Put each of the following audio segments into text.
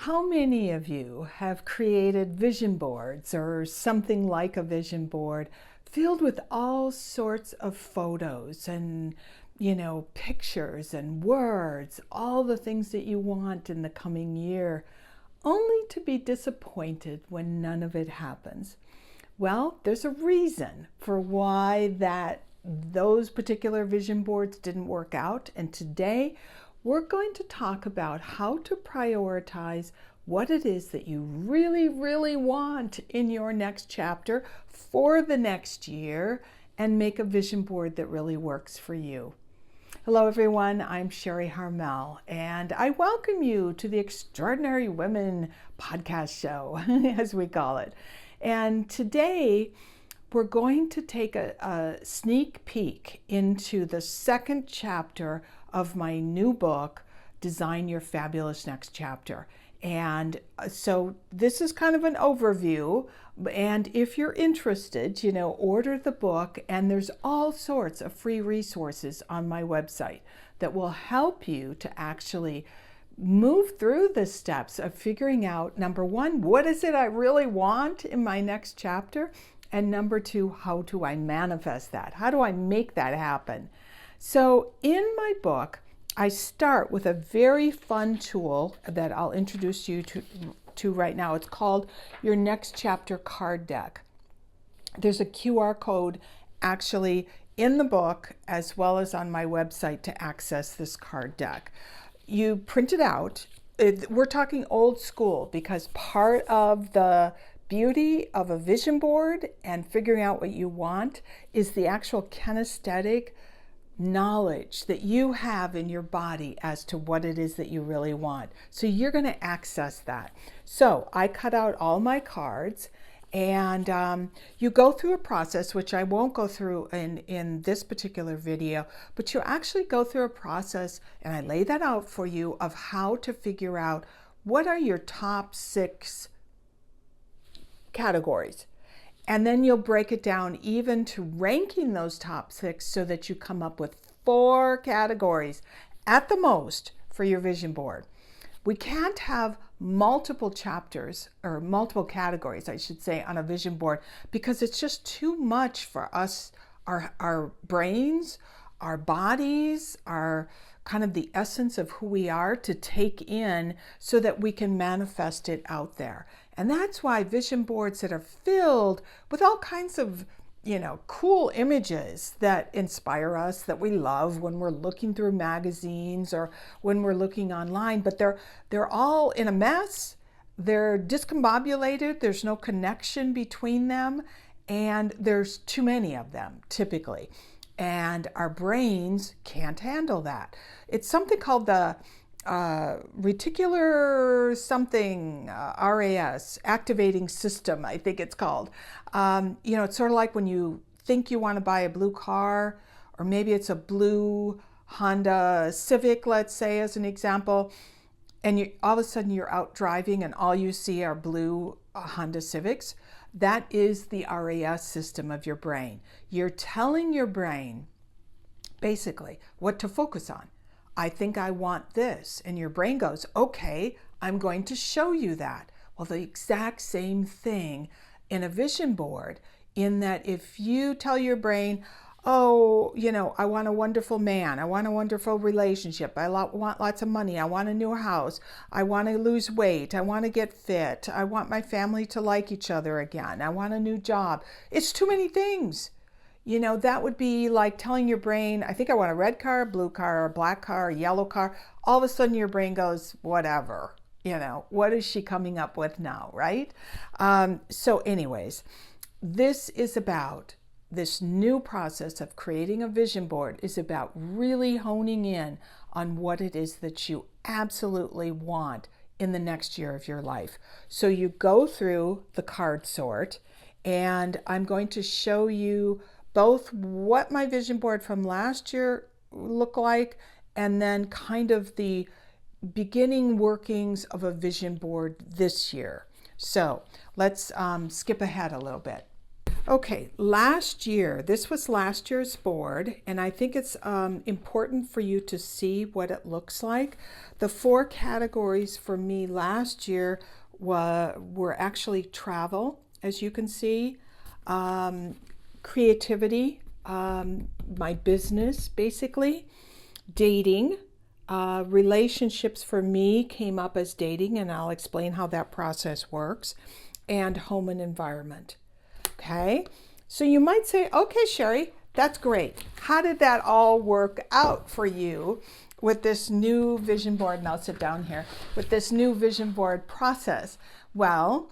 How many of you have created vision boards or something like a vision board filled with all sorts of photos and, pictures and words, all the things that you want in the coming year, only to be disappointed when none of it happens? Well, there's a reason for why those particular vision boards didn't work out, and today we're going to talk about how to prioritize what it is that you really, really want in your next chapter for the next year and make a vision board that really works for you. Hello everyone, I'm Sharri Harmel, and I welcome you to the Extraordinary Women podcast show, as we call it. And today we're going to take a sneak peek into the second chapter of my new book, Design Your Fabulous Next Chapter. And so this is kind of an overview, and if you're interested, order the book, and there's all sorts of free resources on my website that will help you to actually move through the steps of figuring out, number one, what is it I really want in my next chapter? And number two, how do I manifest that? How do I make that happen? So in my book, I start with a very fun tool that I'll introduce you to right now. It's called your Next Chapter Card Deck. There's a QR code actually in the book as well as on my website to access this card deck. You print it out. We're talking old school because part of the beauty of a vision board and figuring out what you want is the actual kinesthetic knowledge that you have in your body as to what it is that you really want. So you're going to access that. So I cut out all my cards, and you go through a process, which I won't go through in this particular video, but you actually go through a process, and I lay that out for you, of how to figure out what are your top 6 categories. And then you'll break it down even to ranking those top 6 so that you come up with 4 categories at the most for your vision board. We can't have multiple chapters or multiple categories, I should say, on a vision board because it's just too much for us, our brains, our bodies, our kind of the essence of who we are to take in so that we can manifest it out there. And that's why vision boards that are filled with all kinds of, cool images that inspire us, that we love when we're looking through magazines or when we're looking online, but they're all in a mess. They're discombobulated. There's no connection between them, and there's too many of them typically. And our brains can't handle that. It's something called the reticular something, RAS, activating system, I think it's called. It's sort of like when you think you want to buy a blue car, or maybe it's a blue Honda Civic, let's say, as an example, and all of a sudden you're out driving and all you see are blue Honda Civics. That is the RAS system of your brain. You're telling your brain basically what to focus on. I think I want this. And your brain goes, okay, I'm going to show you that. Well, the exact same thing in a vision board, in that if you tell your brain, oh, I want a wonderful man, I want a wonderful relationship, I want lots of money, I want a new house, I want to lose weight, I want to get fit, I want my family to like each other again, I want a new job. It's too many things. That would be like telling your brain, I think I want a red car, a blue car, a black car, a yellow car. All of a sudden your brain goes, whatever, what is she coming up with now, right? So anyways, this new process of creating a vision board is about really honing in on what it is that you absolutely want in the next year of your life. So you go through the card sort, and I'm going to show you both what my vision board from last year looked like, and then kind of the beginning workings of a vision board this year. So let's skip ahead a little bit. Okay, last year, this was last year's board, and I think it's important for you to see what it looks like. The 4 categories for me last year were actually travel, as you can see, creativity, my business, basically, dating. Relationships for me came up as dating, and I'll explain how that process works, and home and environment. Okay, so you might say, okay, Sharri, that's great. How did that all work out for you with this new vision board? And I'll sit down here with this new vision board process. Well,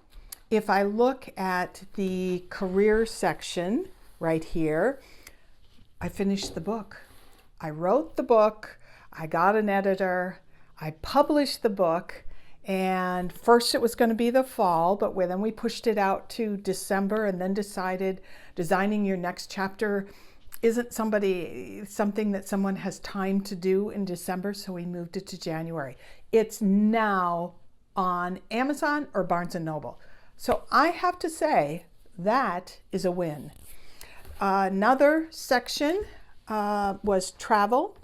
if I look at the career section right here, I finished the book. I wrote the book. I got an editor. I published the book. And first it was going to be the fall, but then we pushed it out to December, and then decided designing your next chapter isn't something that someone has time to do in December, so we moved it to January. It's now on Amazon or Barnes & Noble. So I have to say that is a win. Another section was travel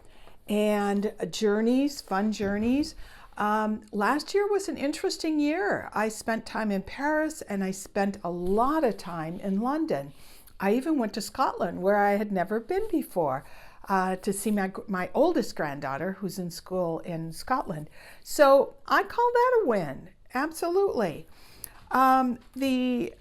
and journeys, fun journeys. Last year was an interesting year. I spent time in Paris, and I spent a lot of time in London. I even went to Scotland, where I had never been before, to see my oldest granddaughter, who's in school in Scotland. So I call that a win, absolutely. The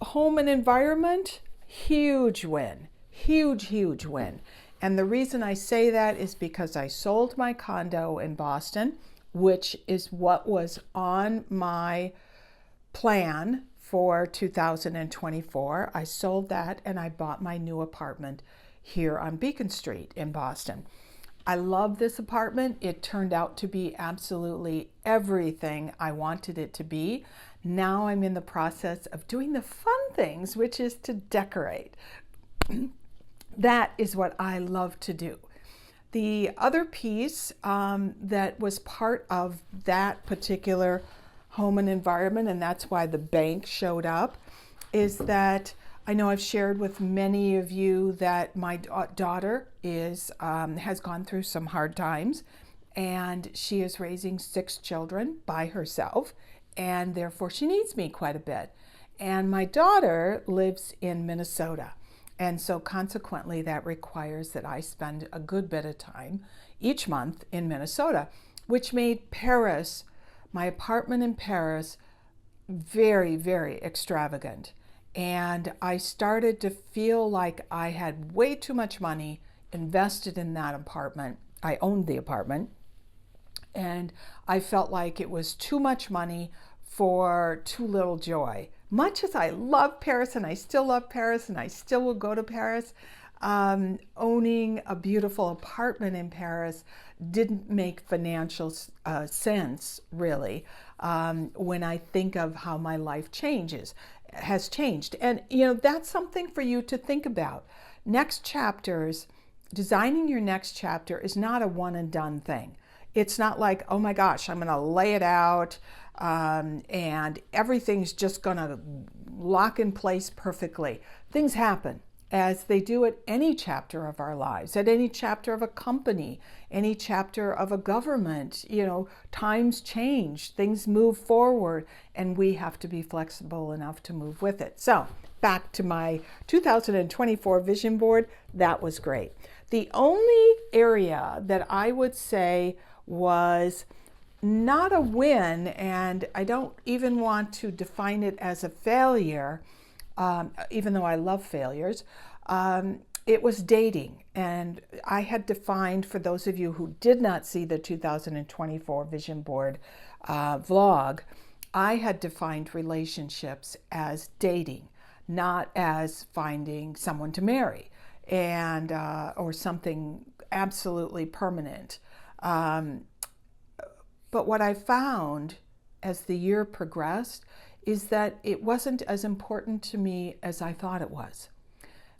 home and environment, huge win, huge win. And the reason I say that is because I sold my condo in Boston, which is what was on my plan for 2024. I sold that, and I bought my new apartment here on Beacon Street in Boston. I love this apartment. It turned out to be absolutely everything I wanted it to be. Now I'm in the process of doing the fun things, which is to decorate. That is what I love to do. The other piece that was part of that particular home and environment, and that's why the bank showed up, is that I know I've shared with many of you that my daughter has gone through some hard times, and she is raising 6 children by herself, and therefore she needs me quite a bit. And my daughter lives in Minnesota. And so consequently, that requires that I spend a good bit of time each month in Minnesota, which made Paris, my apartment in Paris, very extravagant. And I started to feel like I had way too much money invested in that apartment. I owned the apartment. And I felt like it was too much money for too little joy. Much as I love Paris, and I still love Paris, and I still will go to Paris, owning a beautiful apartment in Paris didn't make financial sense, really, when I think of how my life has changed. And, that's something for you to think about. Next chapters, designing your next chapter is not a one and done thing. It's not like, oh my gosh, I'm going to lay it out and everything's just going to lock in place perfectly. Things happen, as they do at any chapter of our lives, at any chapter of a company, any chapter of a government. Times change, things move forward, and we have to be flexible enough to move with it. So back to my 2024 vision board, that was great. The only area that I would say was not a win, and I don't even want to define it as a failure, even though I love failures, it was dating. And I had defined, for those of you who did not see the 2024 vision board vlog, I had defined relationships as dating, not as finding someone to marry and or something absolutely permanent. But what I found as the year progressed is that it wasn't as important to me as I thought it was.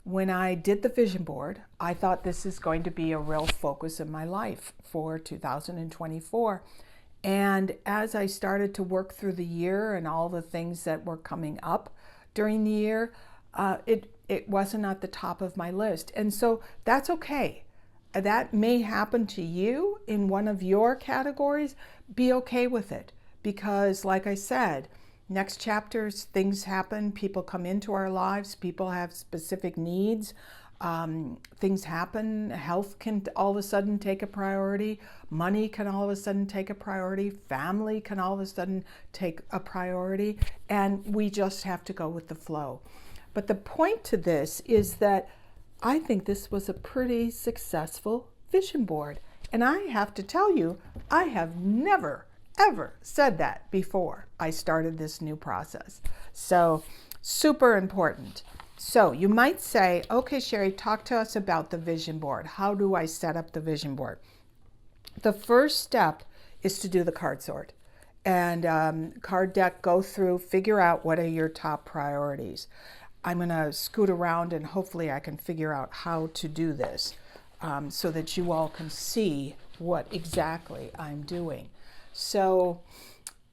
When I did the vision board, I thought this is going to be a real focus in my life for 2024. And as I started to work through the year and all the things that were coming up during the year, It wasn't at the top of my list. And so that's okay. That may happen to you in one of your categories. Be okay with it, because like I said, next chapters, things happen, people come into our lives, people have specific needs, things happen, health can all of a sudden take a priority, money can all of a sudden take a priority, family can all of a sudden take a priority, and we just have to go with the flow. But the point to this is that I think this was a pretty successful vision board. And I have to tell you, I have never, ever said that before I started this new process. So super important. So you might say, okay, Sharri, talk to us about the vision board. How do I set up the vision board? The first step is to do the card sort. And card deck, go through, figure out what are your top priorities. I'm going to scoot around and hopefully I can figure out how to do this so that you all can see what exactly I'm doing. So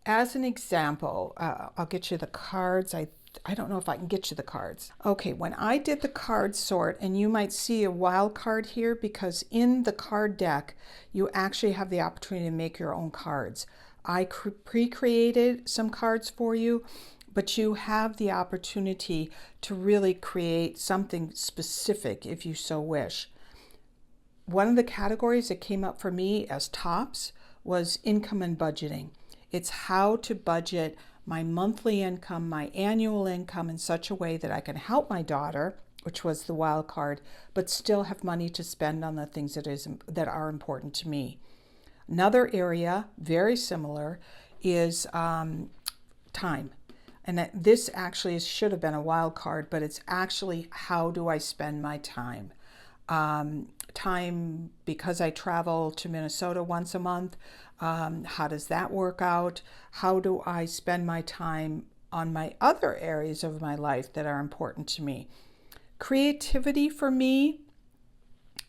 as an example, I'll get you the cards. I don't know if I can get you the cards. Okay, when I did the card sort, and you might see a wild card here because in the card deck, you actually have the opportunity to make your own cards. I pre-created some cards for you, but you have the opportunity to really create something specific if you so wish. One of the categories that came up for me as tops was income and budgeting. It's how to budget my monthly income, my annual income in such a way that I can help my daughter, which was the wild card, but still have money to spend on the things that are important to me. Another area, very similar, is time. And this actually should have been a wild card, but it's actually how do I spend my time? Time because I travel to Minnesota once a month. How does that work out? How do I spend my time on my other areas of my life that are important to me? Creativity for me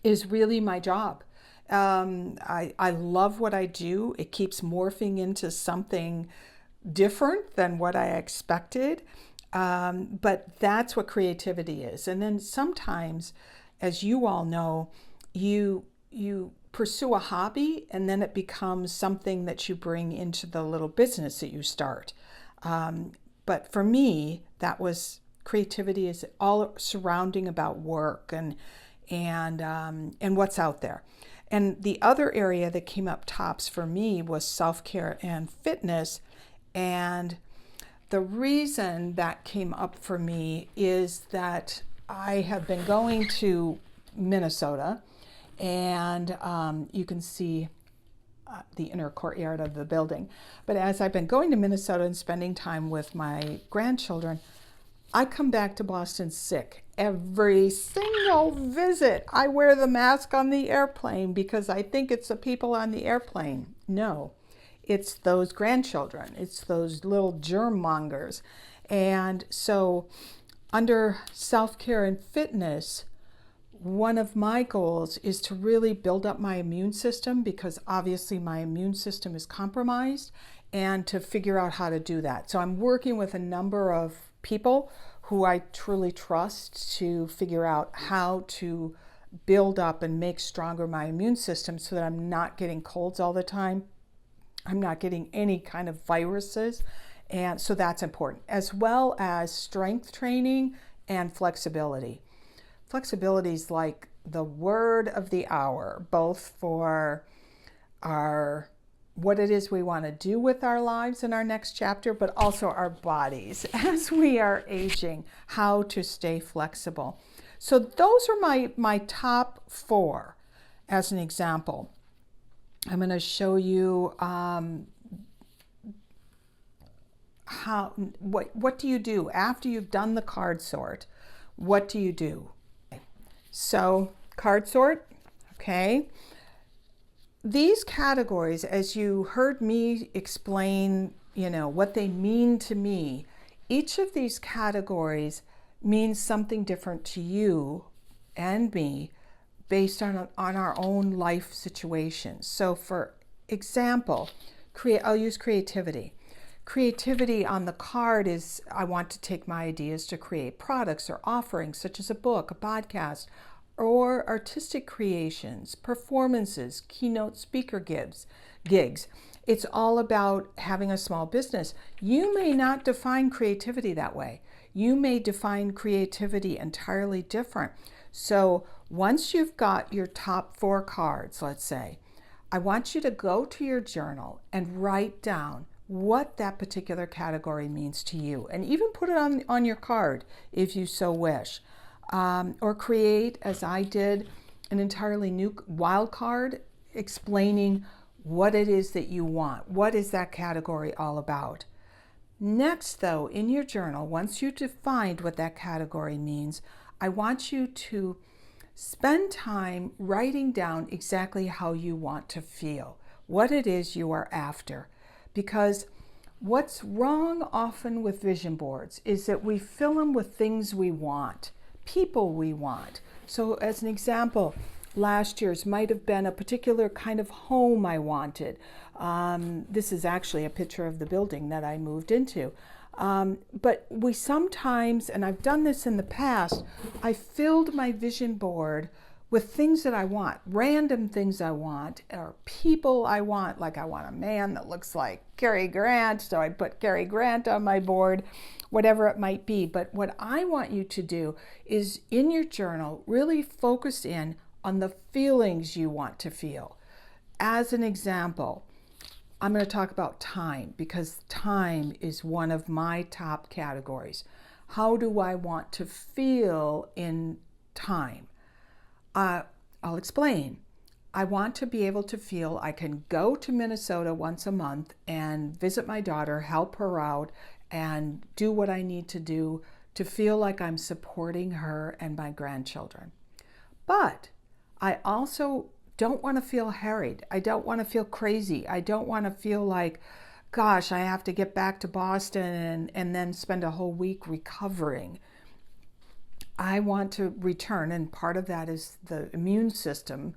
is really my job. I love what I do. It keeps morphing into something different than what I expected, but that's what creativity is. And then sometimes, as you all know, you pursue a hobby and then it becomes something that you bring into the little business that you start. But for me, that was creativity is all surrounding about work and what's out there. And the other area that came up tops for me was self-care and fitness. And the reason that came up for me is that I have been going to Minnesota, and you can see the inner courtyard of the building. But as I've been going to Minnesota and spending time with my grandchildren, I come back to Boston sick every single visit. I wear the mask on the airplane because I think it's the people on the airplane. No. It's those grandchildren. It's those little germ mongers. And so under self-care and fitness, one of my goals is to really build up my immune system, because obviously my immune system is compromised, and to figure out how to do that. So I'm working with a number of people who I truly trust to figure out how to build up and make stronger my immune system so that I'm not getting colds all the time. I'm not getting any kind of viruses. And so that's important, as well as strength training and flexibility. Flexibility is like the word of the hour, both for what it is we want to do with our lives in our next chapter, but also our bodies as we are aging, how to stay flexible. So those are my top 4 as an example. I'm going to show you what do you do after you've done the card sort? What do you do? So card sort, okay. These categories, as you heard me explain, what they mean to me, each of these categories means something different to you and me based on our own life situations. So for example, I'll use creativity. Creativity on the card is I want to take my ideas to create products or offerings such as a book, a podcast, or artistic creations, performances, keynote speaker gigs. It's all about having a small business. You may not define creativity that way. You may define creativity entirely different. So once you've got your top 4 cards, let's say, I want you to go to your journal and write down what that particular category means to you, and even put it on your card if you so wish. Or create, as I did, an entirely new wild card explaining what it is that you want. What is that category all about? Next, though, in your journal, once you've defined what that category means, I want you to spend time writing down exactly how you want to feel, what it is you are after. Because what's wrong often with vision boards is that we fill them with things we want, people we want. So as an example, last year's might have been a particular kind of home I wanted. This is actually a picture of the building that I moved into. But we sometimes, and I've done this in the past, I filled my vision board with things that I want, random things I want, or people I want. Like I want a man that looks like Cary Grant, so I put Cary Grant on my board, whatever it might be. But what I want you to do is in your journal, really focus in on the feelings you want to feel. As an example, I'm going to talk about time, because time is one of my top categories. How do I want to feel in time? I'll explain. I want to be able to feel I can go to Minnesota once a month and visit my daughter, help her out, and do what I need to do to feel like I'm supporting her and my grandchildren. But I also don't want to feel harried. I don't want to feel crazy. I don't want to feel like, gosh, I have to get back to Boston and then spend a whole week recovering. I want to return, and part of that is the immune system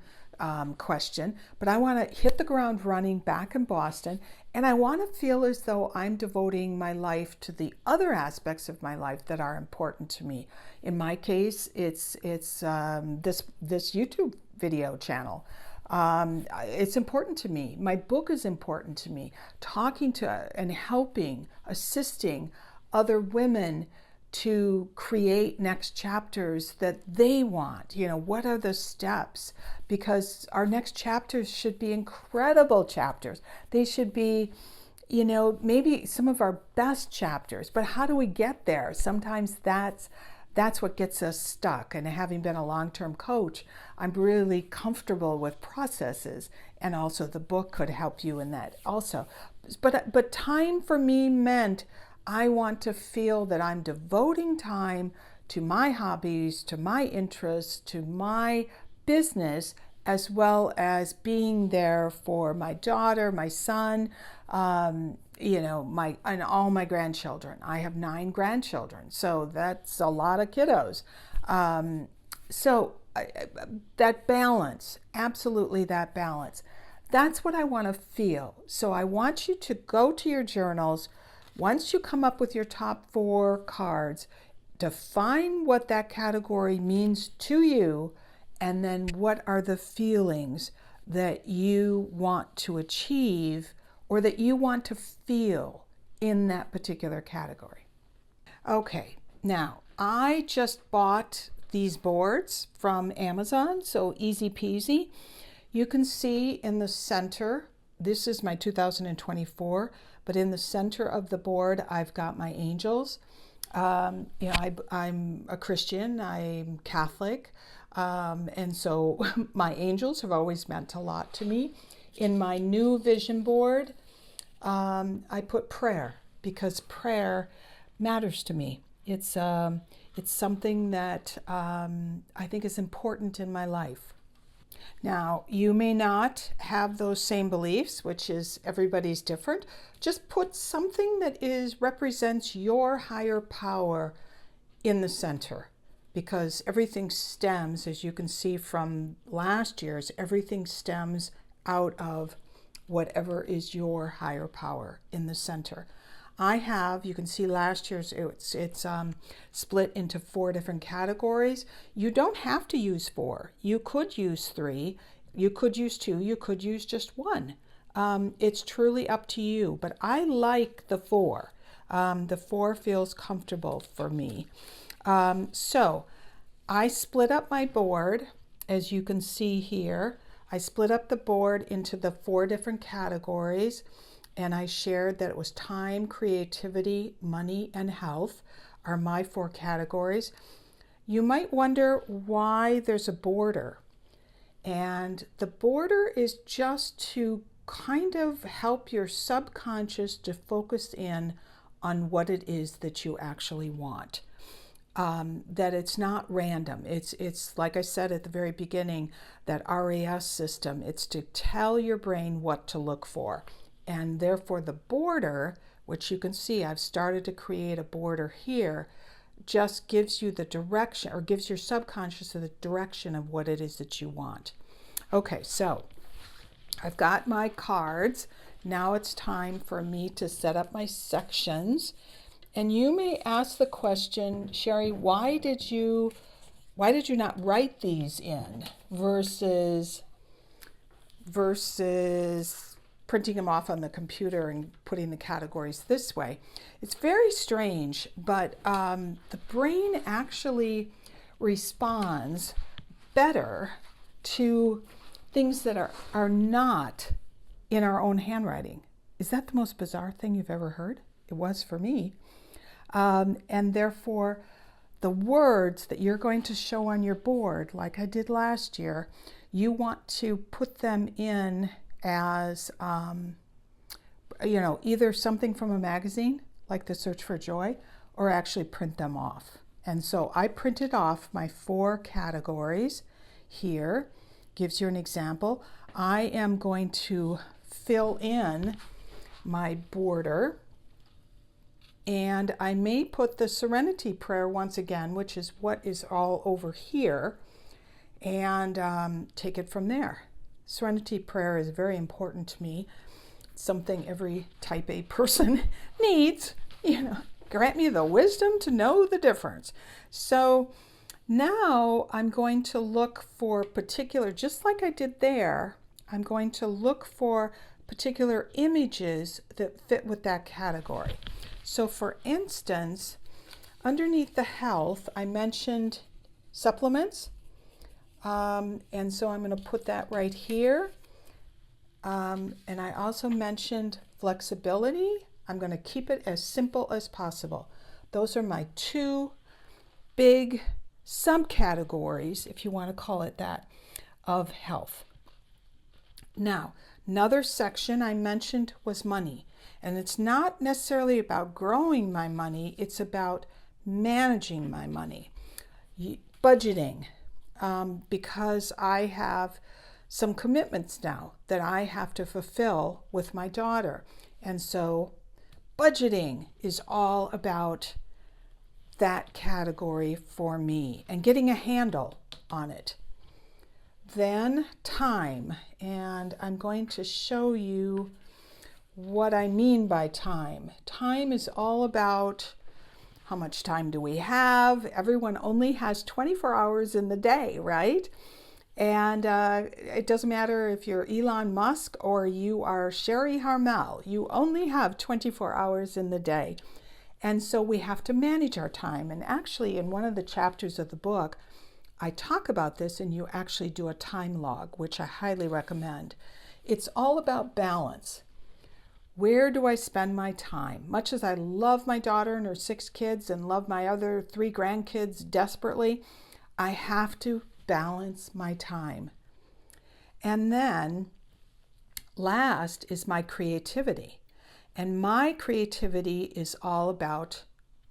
question, but I want to hit the ground running back in Boston, and I want to feel as though I'm devoting my life to the other aspects of my life that are important to me. In my case, it's this YouTube video channel. It's important to me. My book is important to me. Talking to and helping, assisting other women to create next chapters that they want. You know, what are the steps? Because our next chapters should be incredible chapters. They should be, you know, maybe some of our best chapters. But how do we get there? Sometimes that's what gets us stuck. And having been a long-term coach, I'm really comfortable with processes, and also the book could help you in that also. But time for me meant I want to feel that I'm devoting time to my hobbies, to my interests, to my business, as well as being there for my daughter, my son, and all my grandchildren. I have 9 grandchildren, so that's a lot of kiddos. That balance, absolutely that balance. That's what I want to feel. So I want you to go to your journals. Once you come up with your top 4 cards, define what that category means to you, and then what are the feelings that you want to achieve or that you want to feel in that particular category. Okay, now I just bought these boards from Amazon, so easy peasy. You can see in the center, this is my 2024, but in the center of the board, I've got my angels. I'm a Christian, I'm Catholic, and so my angels have always meant a lot to me. In my new vision board, I put prayer, because prayer matters to me. It's something that I think is important in my life. Now, you may not have those same beliefs, which is everybody's different. Just put something that represents your higher power in the center, because everything stems, as you can see from last year's, everything stems out of whatever is your higher power in the center. I have, you can see last year's, it's split into 4 different categories. You don't have to use 4. You could use 3, you could use 2, you could use just 1. It's truly up to you, but I like the 4. The 4 feels comfortable for me. So I split up my board, as you can see here. I split up the board into the 4 different categories, and I shared that it was time, creativity, money, and health are my 4 categories. You might wonder why there's a border. And the border is just to kind of help your subconscious to focus in on what it is that you actually want. That it's not random. It's like I said at the very beginning, that RAS system, it's to tell your brain what to look for. And therefore the border, which you can see, I've started to create a border here, just gives you the direction, or gives your subconscious the direction of what it is that you want. Okay, so I've got my cards. Now it's time for me to set up my sections. And you may ask the question, Sharri, why did you not write these in versus printing them off on the computer and putting the categories this way? It's very strange, but the brain actually responds better to things that are not in our own handwriting. Is that the most bizarre thing you've ever heard? It was for me. And therefore, the words that you're going to show on your board, like I did last year, you want to put them in as, either something from a magazine, like the Search for Joy, or actually print them off. And so I printed off my 4 categories here. Gives you an example. I am going to fill in my border, and I may put the Serenity Prayer once again, which is what is all over here, and take it from there. Serenity Prayer is very important to me. It's something every type A person needs. Grant me the wisdom to know the difference. So now I'm going to look for particular, just like I did there, I'm going to look for particular images that fit with that category. So for instance, underneath the health, I mentioned supplements. And so I'm going to put that right here. And I also mentioned flexibility. I'm going to keep it as simple as possible. Those are my 2 big subcategories, if you want to call it that, of health. Now, another section I mentioned was money. And it's not necessarily about growing my money, it's about managing my money. Budgeting, because I have some commitments now that I have to fulfill with my daughter. And so budgeting is all about that category for me and getting a handle on it. Then time, and I'm going to show you what I mean by time. Time is all about how much time do we have. Everyone only has 24 hours in the day, right? And it doesn't matter if you're Elon Musk or you are Sharri Harmel, you only have 24 hours in the day. And so we have to manage our time. And actually, in one of the chapters of the book, I talk about this, and you actually do a time log, which I highly recommend. It's all about balance. Where do I spend my time? Much as I love my daughter and her 6 kids and love my other 3 grandkids desperately, I have to balance my time. And then last is my creativity. And my creativity is all about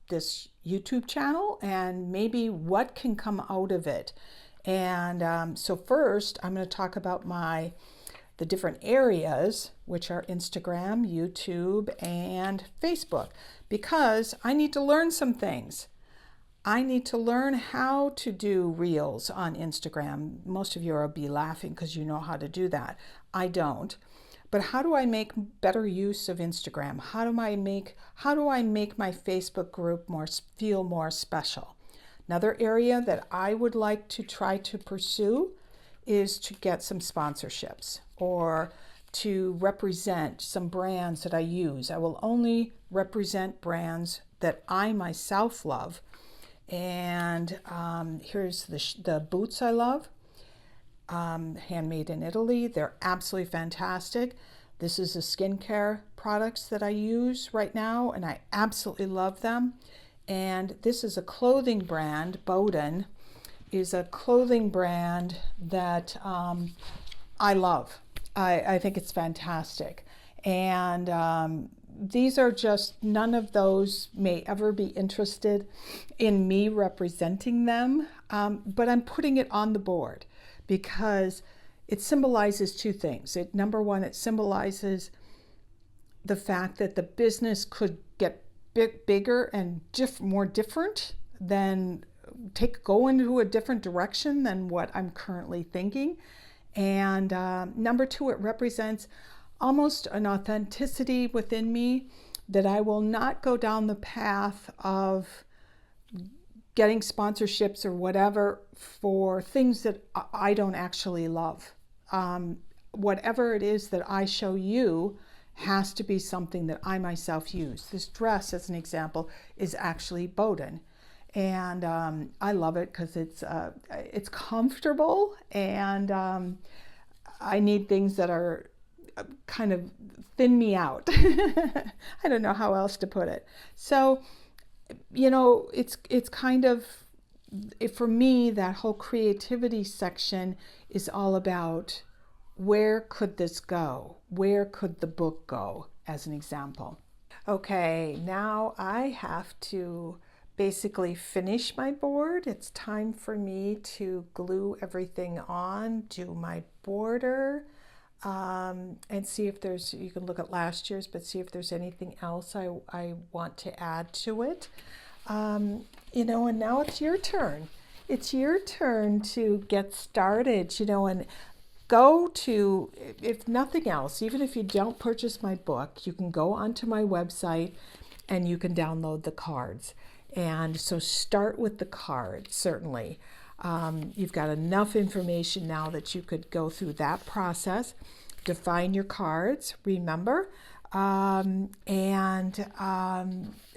this YouTube channel and maybe what can come out of it. And so first, I'm going to talk about the different areas, which are Instagram, YouTube, and Facebook, because I need to learn some things. I need to learn how to do reels on Instagram. Most of you will be laughing because you know how to do that. I don't. But how do I make better use of Instagram? How do I make my Facebook group feel more special? Another area that I would like to try to pursue is to get some sponsorships or to represent some brands that I use. I will only represent brands that I myself love. And here's the boots I love, handmade in Italy. They're absolutely fantastic. This is the skincare products that I use right now, and I absolutely love them. And this is a clothing brand. Boden is a clothing brand that I love. I think it's fantastic. And these are just, none of those may ever be interested in me representing them, but I'm putting it on the board because it symbolizes two things. Number one, it symbolizes the fact that the business could get bigger and more different than go into a different direction than what I'm currently thinking. And number two, it represents almost an authenticity within me that I will not go down the path of getting sponsorships or whatever for things that I don't actually love. Whatever it is that I show you has to be something that I myself use. This dress, as an example, is actually Boden. And I love it because it's comfortable, and I need things that are kind of thin me out. I don't know how else to put it. So, it's kind of, for me, that whole creativity section is all about where could this go? Where could the book go, as an example? Okay, now I have to basically finish my board. It's time for me to glue everything on, do my border, and see if you can look at last year's, but see if there's anything else I want to add to it. And now it's your turn. It's your turn to get started, and go to, if nothing else, even if you don't purchase my book, you can go onto my website and you can download the cards. And so start with the cards, certainly. You've got enough information now that you could go through that process, define your cards, remember, and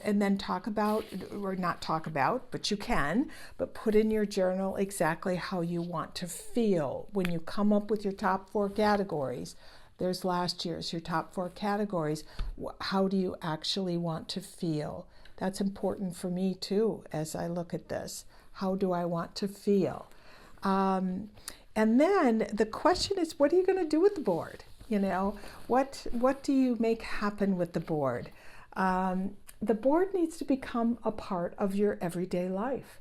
then talk about, or not talk about, but you can, but put in your journal exactly how you want to feel when you come up with your top 4 categories. There's last year's, your top 4 categories. How do you actually want to feel? That's important for me too, as I look at this. How do I want to feel? And then the question is, what are you going to do with the board? What do you make happen with the board? The board needs to become a part of your everyday life.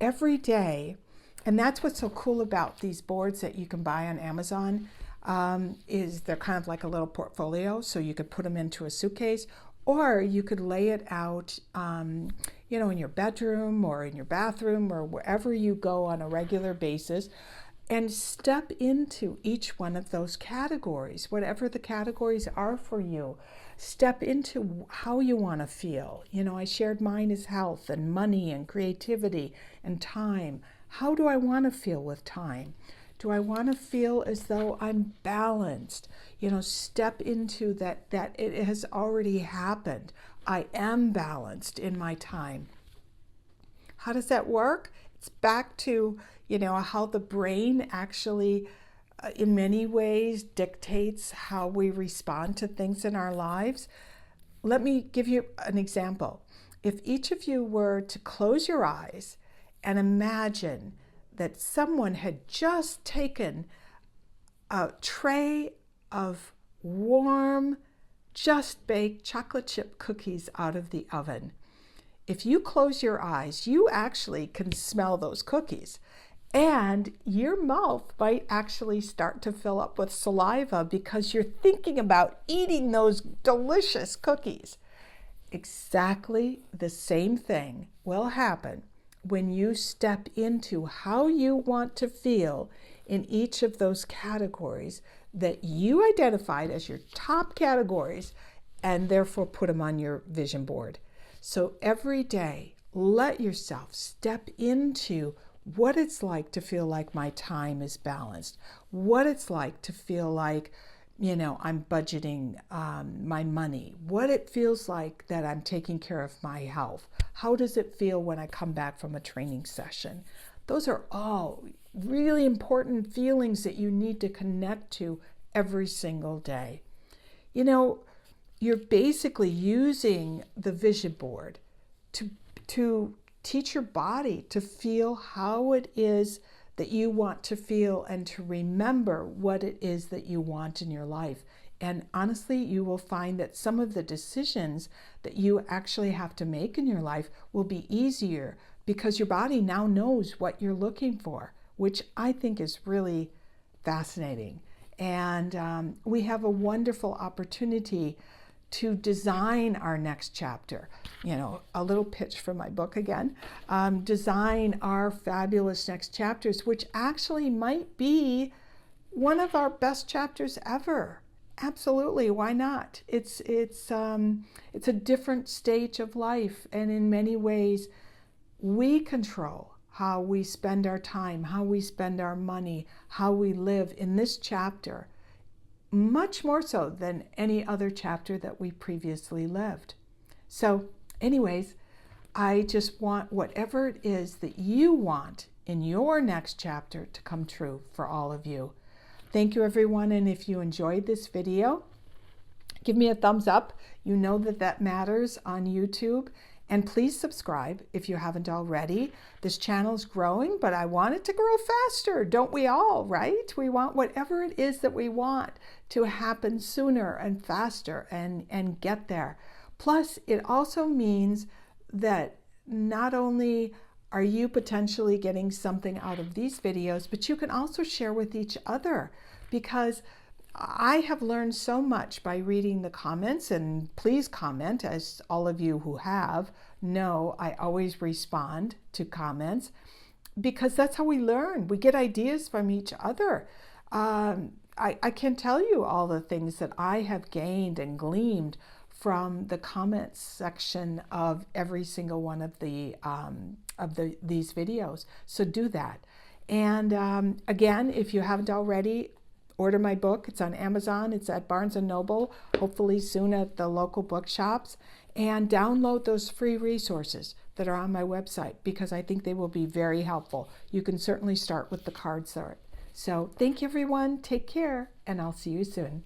Every day, and that's what's so cool about these boards that you can buy on Amazon, is they're kind of like a little portfolio, so you could put them into a suitcase, or you could lay it out, in your bedroom or in your bathroom or wherever you go on a regular basis, and step into each one of those categories, whatever the categories are for you. Step into how you want to feel. I shared mine as health and money and creativity and time. How do I want to feel with time? Do I want to feel as though I'm balanced? Step into that it has already happened. I am balanced in my time. How does that work? It's back to, how the brain actually, in many ways, dictates how we respond to things in our lives. Let me give you an example. If each of you were to close your eyes and imagine that someone had just taken a tray of warm, just baked chocolate chip cookies out of the oven. If you close your eyes, you actually can smell those cookies. And your mouth might actually start to fill up with saliva because you're thinking about eating those delicious cookies. Exactly the same thing will happen when you step into how you want to feel in each of those categories that you identified as your top categories and therefore put them on your vision board. So every day, let yourself step into what it's like to feel like my time is balanced, what it's like to feel like, I'm budgeting my money, what it feels like that I'm taking care of my health. How does it feel when I come back from a training session? Those are all really important feelings that you need to connect to every single day. You're basically using the vision board to teach your body to feel how it is that you want to feel and to remember what it is that you want in your life. And honestly, you will find that some of the decisions that you actually have to make in your life will be easier because your body now knows what you're looking for, which I think is really fascinating. And we have a wonderful opportunity to design our next chapter. A little pitch for my book again. Design our fabulous next chapters, which actually might be one of our best chapters ever. Absolutely, why not? It's a different stage of life, and in many ways, we control how we spend our time, how we spend our money, how we live in this chapter, much more so than any other chapter that we previously lived. So anyways, I just want whatever it is that you want in your next chapter to come true for all of you. Thank you, everyone. And if you enjoyed this video, give me a thumbs up. You know that matters on YouTube. And please subscribe if you haven't already. This channel is growing, but I want it to grow faster. Don't we all, right? We want whatever it is that we want to happen sooner and faster and get there. Plus, it also means that not only are you potentially getting something out of these videos, but you can also share with each other, because I have learned so much by reading the comments, and please comment, as all of you who have know I always respond to comments, because that's how we learn. We get ideas from each other. I can't tell you all the things that I have gained and gleaned from the comments section of every single one of these videos. So do that. And again, if you haven't already, order my book. It's on Amazon. It's at Barnes & Noble, hopefully soon at the local bookshops. And download those free resources that are on my website, because I think they will be very helpful. You can certainly start with the cards there. So thank you, everyone. Take care, and I'll see you soon.